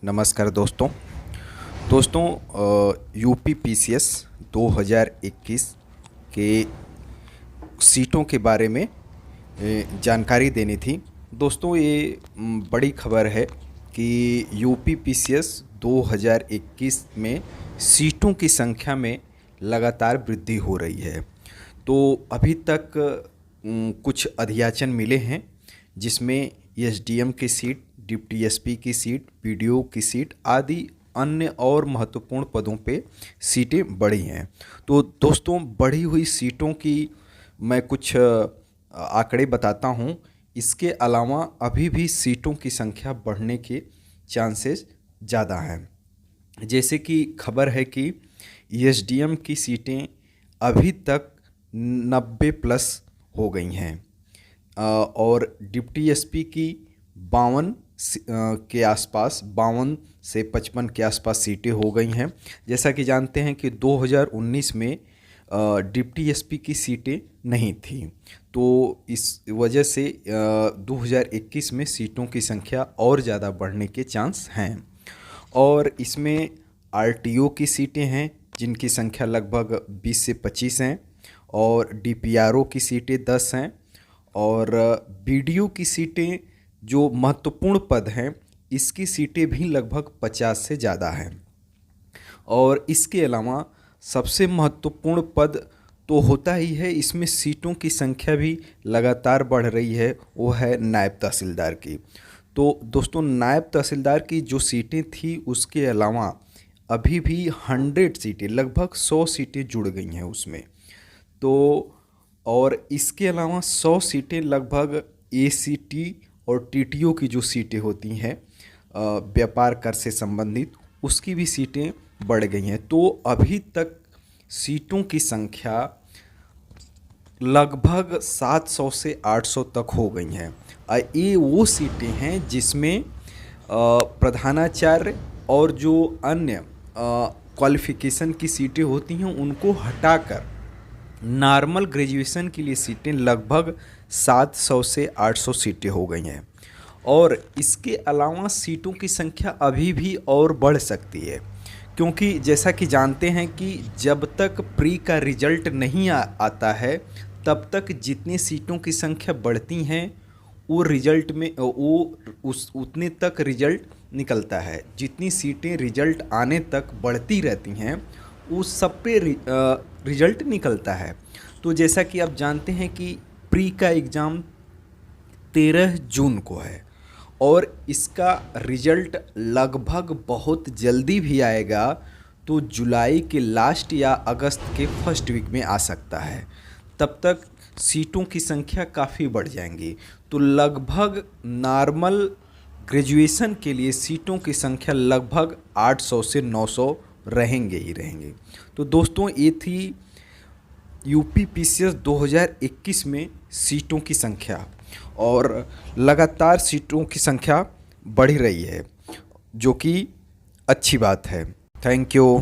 नमस्कार दोस्तों UP PCS 2021 के सीटों के बारे में जानकारी देनी थी। दोस्तों ये बड़ी खबर है कि यूपी पीसीएस 2021 में सीटों की संख्या में लगातार वृद्धि हो रही है। तो अभी तक कुछ अध्याचन मिले हैं जिसमें एसडीएम की सीट, डिप्टी एसपी की सीट, पीडीओ की सीट आदि अन्य और महत्वपूर्ण पदों पे सीटें बढ़ी हैं। तो दोस्तों बढ़ी हुई सीटों की मैं कुछ आंकड़े बताता हूँ। इसके अलावा अभी भी सीटों की संख्या बढ़ने के चांसेस ज़्यादा हैं। जैसे कि खबर है कि एसडीएम की सीटें अभी तक 90 प्लस हो गई हैं और डिप्टी एसपी की 52 के आसपास, 52 से 55 के आसपास सीटें हो गई हैं। जैसा कि जानते हैं कि 2019 में डिप्टी एसपी की सीटें नहीं थी, तो इस वजह से 2021 में सीटों की संख्या और ज़्यादा बढ़ने के चांस हैं। और इसमें आरटीओ की सीटें हैं जिनकी संख्या लगभग 20 से 25 हैं, और डीपीआरओ की सीटें 10 हैं, और बीडीओ की सीटें जो महत्वपूर्ण पद हैं इसकी सीटें भी लगभग 50 से ज़्यादा हैं। और इसके अलावा सबसे महत्वपूर्ण पद तो होता ही है, इसमें सीटों की संख्या भी लगातार बढ़ रही है, वो है नायब तहसीलदार की। तो दोस्तों नायब तहसीलदार की जो सीटें थी उसके अलावा अभी भी 100 सीटें, लगभग 100 सीटें जुड़ गई हैं उसमें। तो और इसके अलावा 100 सीटें लगभग एसीटी और टीटीओ की जो सीटें होती हैं व्यापार कर से संबंधित, उसकी भी सीटें बढ़ गई हैं। तो अभी तक सीटों की संख्या लगभग 700 से 800 तक हो गई हैं। ये वो सीटें हैं जिसमें प्रधानाचार्य और जो अन्य क्वालिफ़िकेशन की सीटें होती हैं उनको हटाकर नॉर्मल ग्रेजुएशन के लिए सीटें लगभग 700 से 800 सीटें हो गई हैं। और इसके अलावा सीटों की संख्या अभी भी और बढ़ सकती है, क्योंकि जैसा कि जानते हैं कि जब तक प्री का रिजल्ट नहीं आता है तब तक जितनी सीटों की संख्या बढ़ती हैं वो रिजल्ट में उतने तक रिजल्ट निकलता है। जितनी सीटें रिजल्ट आने तक बढ़ती रहती हैं उस सब पे रिजल्ट निकलता है। तो जैसा कि आप जानते हैं कि प्री का एग्ज़ाम 13 जून को है और इसका रिजल्ट लगभग बहुत जल्दी भी आएगा, तो जुलाई के लास्ट या अगस्त के फर्स्ट वीक में आ सकता है। तब तक सीटों की संख्या काफ़ी बढ़ जाएंगी। तो लगभग नॉर्मल ग्रेजुएशन के लिए सीटों की संख्या लगभग 800 से 900 रहेंगे ही रहेंगे। तो दोस्तों ये थी यूपी पीसीएस 2021 में सीटों की संख्या, और लगातार सीटों की संख्या बढ़ रही है जो कि अच्छी बात है। Thank you.